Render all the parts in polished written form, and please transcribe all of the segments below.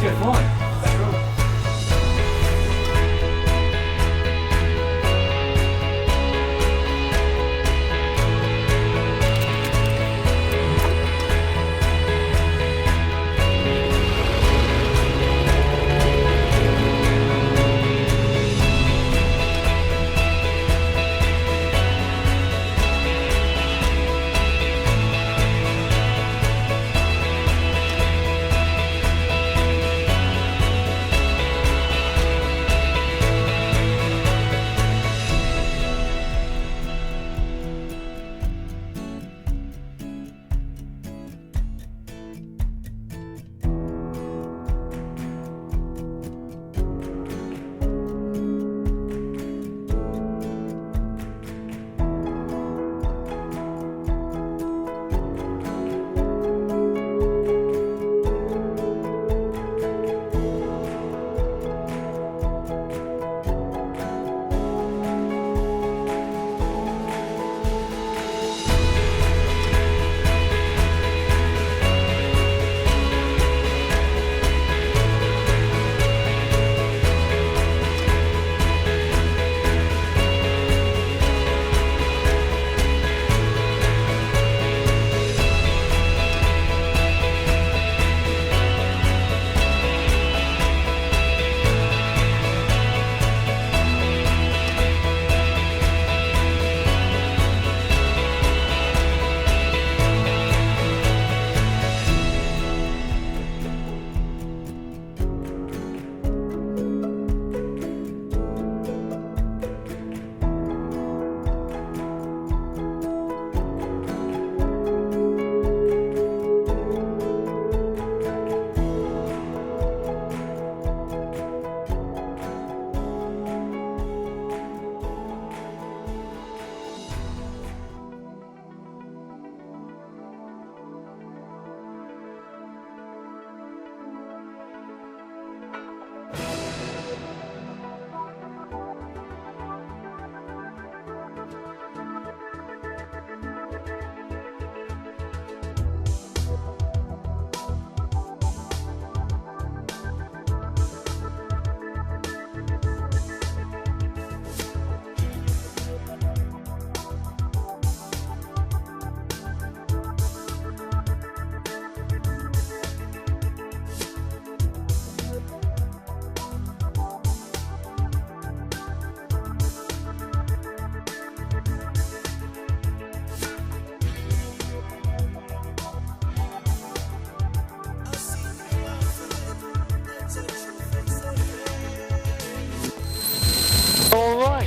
let's go flying.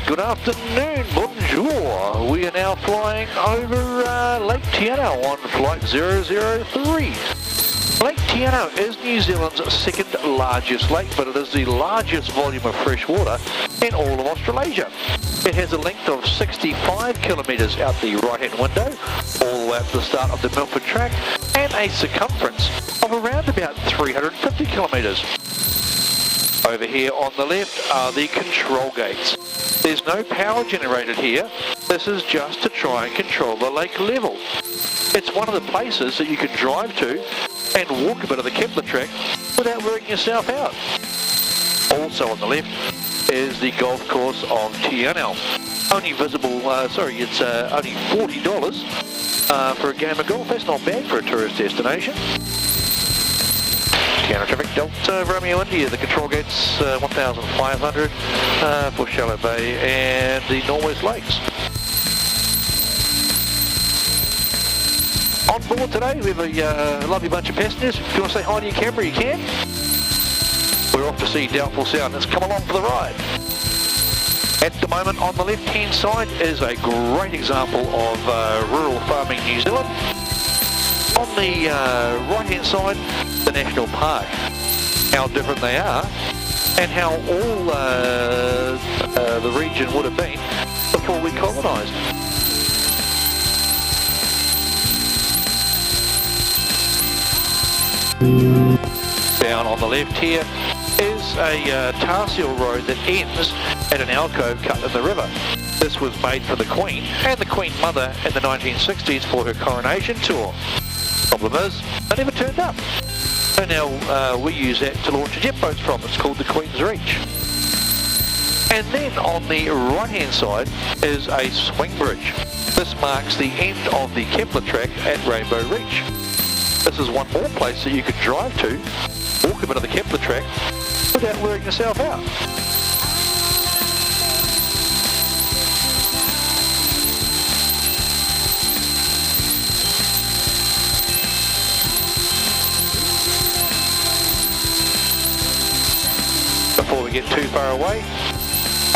Good afternoon, bonjour. We are now flying over Lake Anau on flight 003. Lake Anau is New Zealand's second largest lake, but it is the largest volume of fresh water in all of Australasia. It has a length of 65 kilometres out the right-hand window, all the way up to the start of the Milford Track, and a circumference of around about 350 kilometres. Over here on the left are the control gates. There's no power generated here. This is just to try and control the lake level. It's one of the places that you can drive to and walk a bit of the Kepler track without wearing yourself out. Also on the left is the golf course of Te Anau. Only visible, it's only $40 for a game of golf. That's not bad for a tourist destination. Counter traffic Delta Romeo India, the control gates 1,500 for Shallow Bay and the Norwest Lakes. On board today we have a lovely bunch of passengers. If you want to say hi to your camera, you can. We're off to see Doubtful Sound. Let's come along for the ride. At the moment on the left hand side is a great example of rural farming New Zealand. On the right hand side, the National Park. How different they are and how all the region would have been before we colonised. Down on the left here is a tar seal road that ends at an alcove cut in the river. This was made for the Queen and the Queen Mother in the 1960s for her coronation tour. Problem is, they never turned up. So now we use that to launch jet boats from. It's called the Queen's Reach. And then on the right hand side is a swing bridge. This marks the end of the Kepler track at Rainbow Reach. This is one more place that you can drive to, walk a bit of the Kepler track without wearing yourself out. Before we get too far away,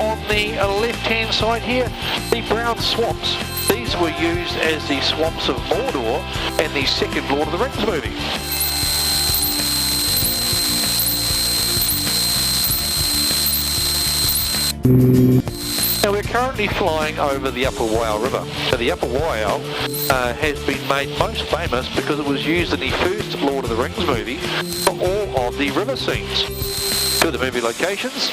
on the left-hand side here, the brown swamps. These were used as the swamps of Mordor in the second Lord of the Rings movie. Now we're currently flying over the Upper Waiau River. Now the Upper Waiau has been made most famous because it was used in the first Lord of the Rings movie for all of the river scenes. Two of the movie locations.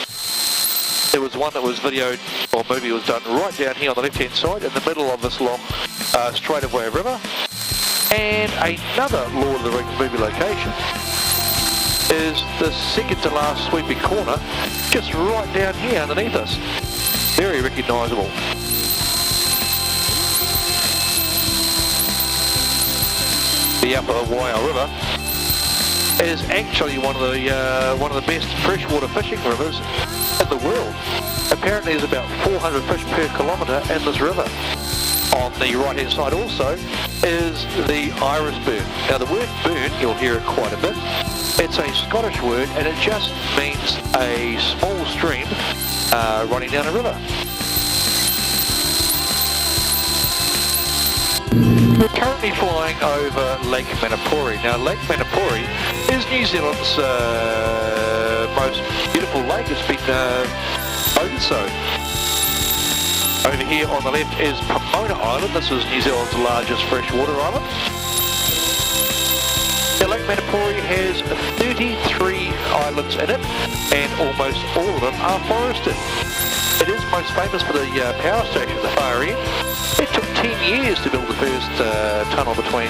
There was one that was videoed, or movie was done right down here on the left-hand side in the middle of this long straight of Waiau River. And another Lord of the Rings movie location is the second to last sweeping corner, just right down here underneath us. Very recognisable. The Upper Waiau River is actually one of the best freshwater fishing rivers in the world. Apparently there's about 400 fish per kilometre in this river. On the right hand side also is the iris burn. Now the word burn, you'll hear it quite a bit. It's a Scottish word and it just means a small stream running down a river. We're currently flying over Lake Manapuri. Now Lake Manapuri is New Zealand's most beautiful lake. It's been voted so. Over here on the left is Pomona Island. This is New Zealand's largest freshwater island. Now Lake Manapuri has 33 islands in it and almost all of them are forested. It is most famous for the power station at the far end. It took 10 years to build the first tunnel between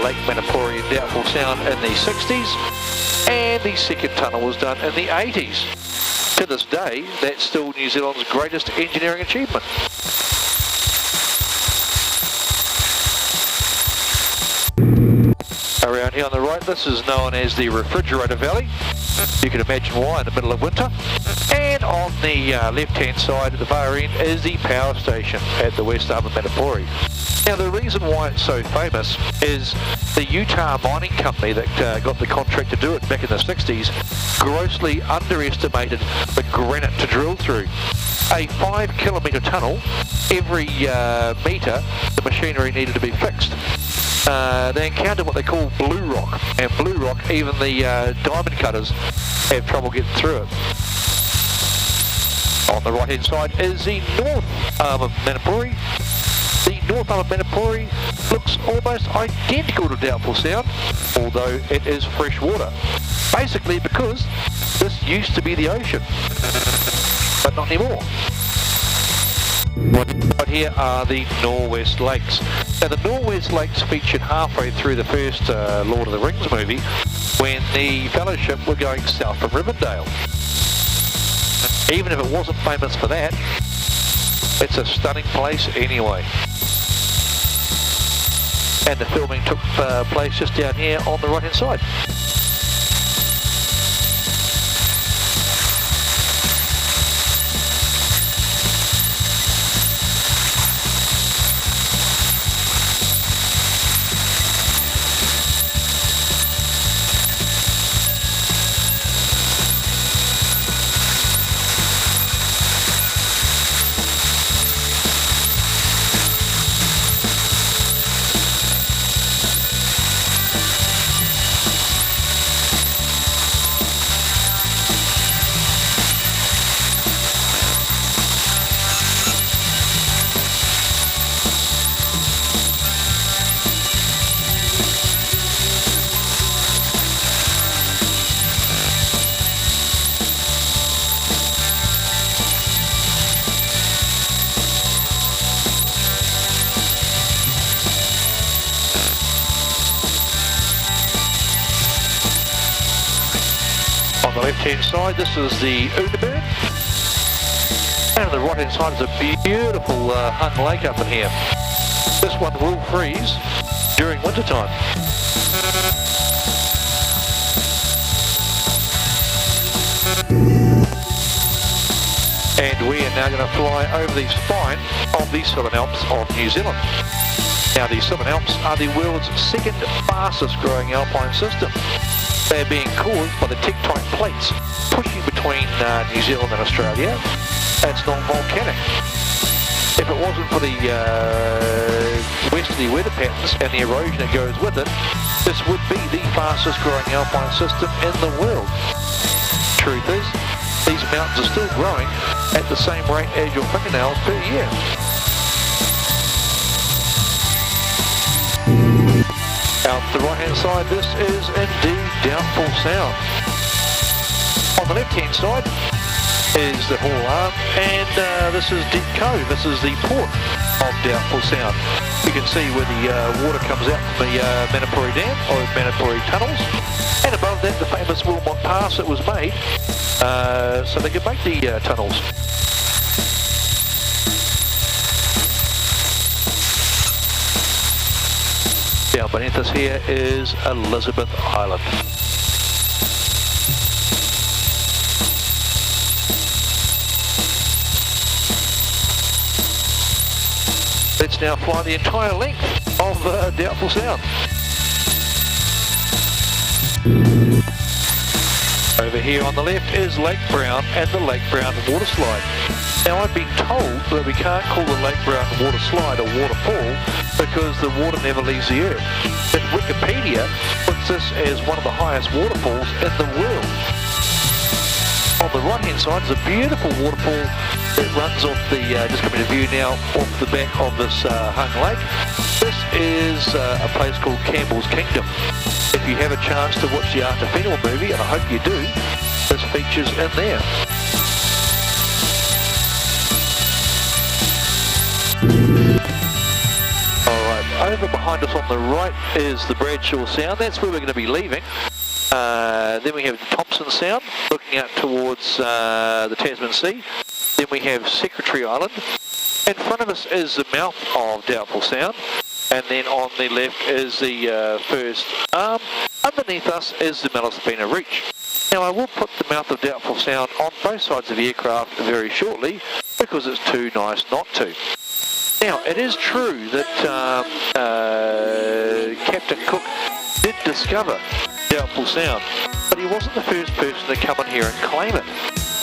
Lake Manapuri and Doubtful Sound in the 60s, and the second tunnel was done in the 80s. To this day, that's still New Zealand's greatest engineering achievement. Around here on the right, this is known as the Refrigerator Valley. You can imagine why in the middle of winter. And on the left-hand side at the far end is the power station at the west arm of Manapuri. Now the reason why it's so famous is the Utah mining company that got the contract to do it back in the 60s grossly underestimated the granite to drill through. A 5-kilometre tunnel, every metre the machinery needed to be fixed. They encountered what they call blue rock, and blue rock, even the diamond cutters have trouble getting through it. On the right hand side is the north arm of Manapuri. The north arm of Manapuri looks almost identical to Doubtful Sound, although it is fresh water. Basically because this used to be the ocean, but not anymore. Right here are the Norwest Lakes. Now the Norwest Lakes featured halfway through the first Lord of the Rings movie when the Fellowship were going south from Rivendell. Even if it wasn't famous for that, it's a stunning place anyway. And the filming took place just down here on the right hand side. the left-hand side, this is the Underberg. And on the right-hand side is a beautiful hung lake up in here. This one will freeze during winter time. And we are now going to fly over the spine of the Southern Alps of New Zealand. Now the Southern Alps are the world's second fastest growing alpine system. They are being caused by the tectonic plates pushing between New Zealand and Australia. It's non-volcanic. If it wasn't for the westerly weather patterns and the erosion that goes with it, this would be the fastest growing alpine system in the world. Truth is, these mountains are still growing at the same rate as your fingernails per year. Out the right hand side, this is indeed Doubtful Sound. On the left hand side is the Hall Arm, and this is Deep Cove. This is the port of Doubtful Sound. You can see where the water comes out from the Manapuri Dam or Manapuri tunnels, and above that the famous Wilmot Pass that was made so they could make the tunnels. Down beneath us here is Elizabeth Island. Let's now fly the entire length of Doubtful Sound. Over here on the left is Lake Brown and the Lake Brown water slide. Now I've been told that we can't call the Lake Brown water slide a waterfall because the water never leaves the earth. But Wikipedia puts this as one of the highest waterfalls in the world. On the right hand side is a beautiful waterfall that runs off the, just coming to view now, off the back of this hung lake. This is a place called Campbell's Kingdom. If you have a chance to watch the Art of Fennel movie, and I hope you do, this features in there. Alright, over behind us on the right is the Bradshaw Sound. That's where we're going to be leaving. Then we have Thompson Sound, looking out towards the Tasman Sea. Then we have Secretary Island. In front of us is the mouth of Doubtful Sound. And then on the left is the first arm. Underneath us is the Malaspina Reach. Now I will put the mouth of Doubtful Sound on both sides of the aircraft very shortly because it's too nice not to. Now it is true that Captain Cook did discover Doubtful Sound, but he wasn't the first person to come in here and claim it.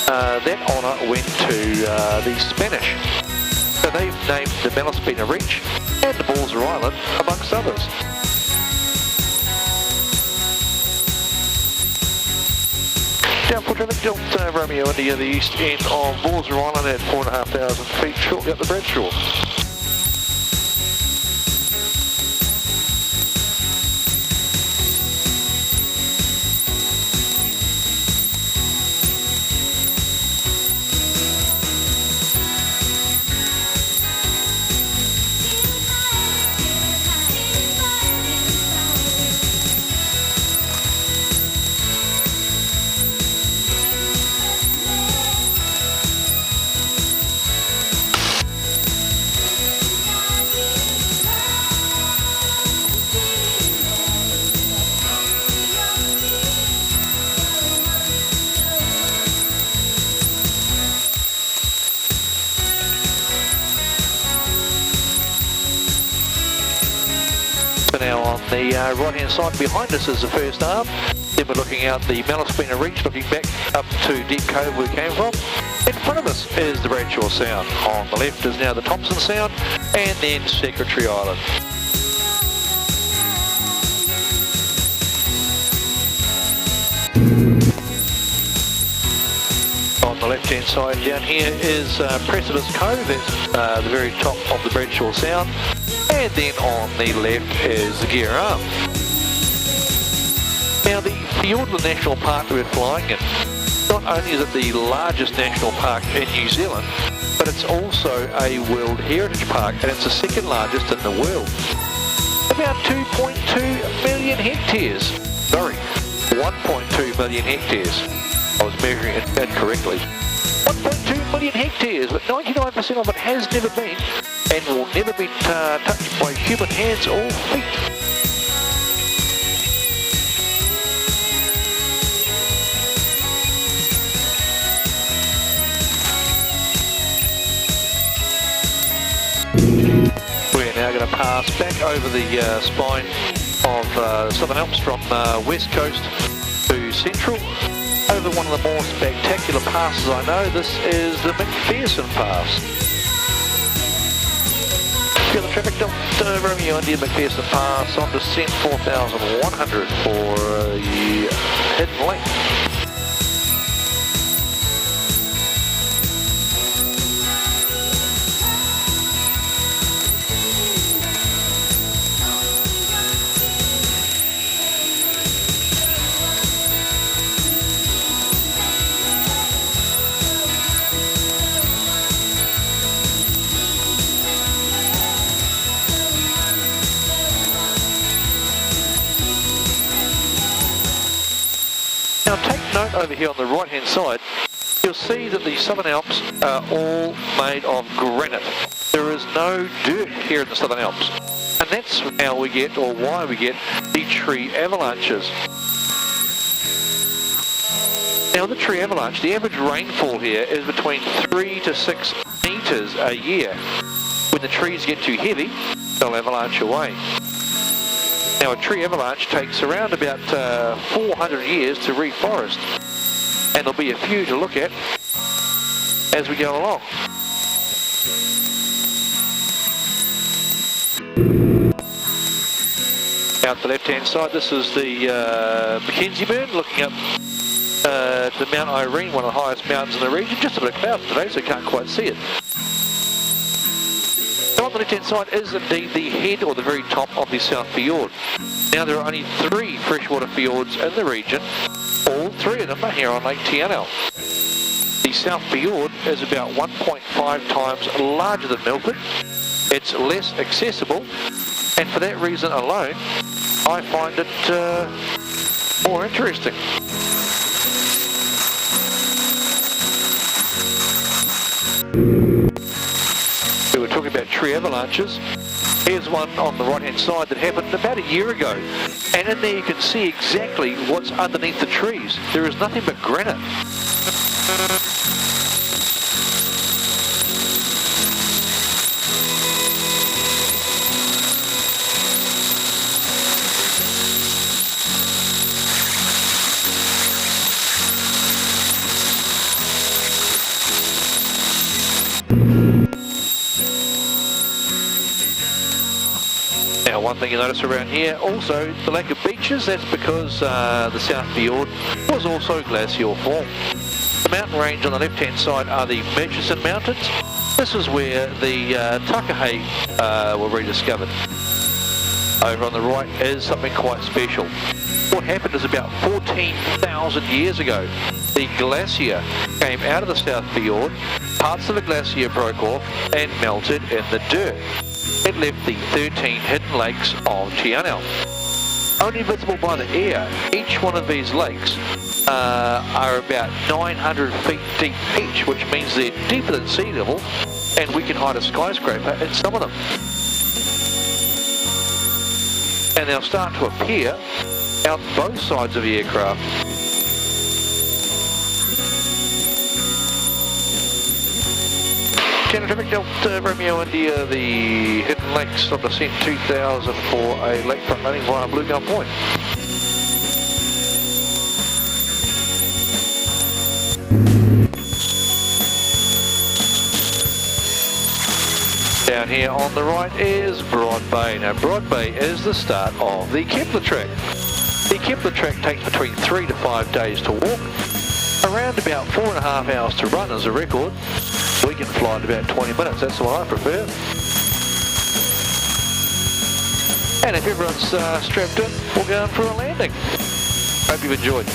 That honour went to the Spanish. So they've named the Malaspina Reach and the Balzer Island, amongst others. Doubtful traffic, Delta Romeo India, the east end of Balzer Island at 4,500 feet, shortly up the Bradshaw. Now on the right hand side behind us is the first arm. Then we're looking out the Malaspina Reach, looking back up to Deep Cove where we came from. In front of us is the Bradshaw Sound. On the left is now the Thompson Sound, and then Secretary Island. On the left hand side down here is Precipice Cove. That's the very top of the Bradshaw Sound. And then on the left is the gear arm. Now the Fiordland National Park that we're flying in, not only is it the largest national park in New Zealand, but it's also a World Heritage Park, and it's the second largest in the world. About 2.2 million hectares. Sorry, 1.2 million hectares. I was measuring it incorrectly. 1.2 million hectares, but 99% of it has never been and will never be touched by human hands or feet. We're now going to pass back over the spine of Southern Alps from west coast to central. Over one of the more spectacular passes I know, this is the McPherson Pass. Feel the traffic Delta Romeo India McPherson Pass on descent 4,100 for the hidden lake. Now take note over here on the right hand side, you'll see that the Southern Alps are all made of granite. There is no dirt here in the Southern Alps. And that's how we get, or why we get, the tree avalanches. Now the tree avalanche, the average rainfall here is between 3 to 6 metres a year. When the trees get too heavy, they'll avalanche away. Now a tree avalanche takes around about 400 years to reforest, and there'll be a few to look at as we go along. Out the left hand side, this is the Mackenzie Burn, looking up to Mount Irene, one of the highest mountains in the region. Just a bit of cloud today, so you can't quite see it. On the left-hand side is indeed the head or the very top of the South Fjord. Now there are only 3 freshwater fjords in the region. All 3 of them are here on Lake Te Anau. The South Fjord is about 1.5 times larger than Milford. It's less accessible, and for that reason alone, I find it more interesting. We were talking about tree avalanches. Here's one on the right hand side that happened about a year ago, and in there you can see exactly what's underneath the trees. There is nothing but granite. Now one thing you notice around here, also the lack of beaches, that's because the South Fjord was also glacial form. The mountain range on the left hand side are the Murchison Mountains. This is where the Takahe were rediscovered. Over on the right is something quite special. What happened is about 14,000 years ago, the glacier came out of the South Fjord, parts of the glacier broke off and melted in the dirt. It left the 13 hidden lakes of Te Anau. Only visible by the air, each one of these lakes are about 900 feet deep each, which means they're deeper than sea level, and we can hide a skyscraper in some of them. And they'll start to appear out both sides of the aircraft. Channel traffic Delta Romeo India, the hidden lakes on descent 2000 for a lakefront landing via Blue Gum Point. Down here on the right is Broad Bay. Now Broad Bay is the start of the Kepler track. The Kepler track takes between 3 to 5 days to walk, around about 4.5 hours to run as a record. We can fly in about 20 minutes, that's what I prefer. And if everyone's strapped in, we'll go in for a landing. Hope you've enjoyed.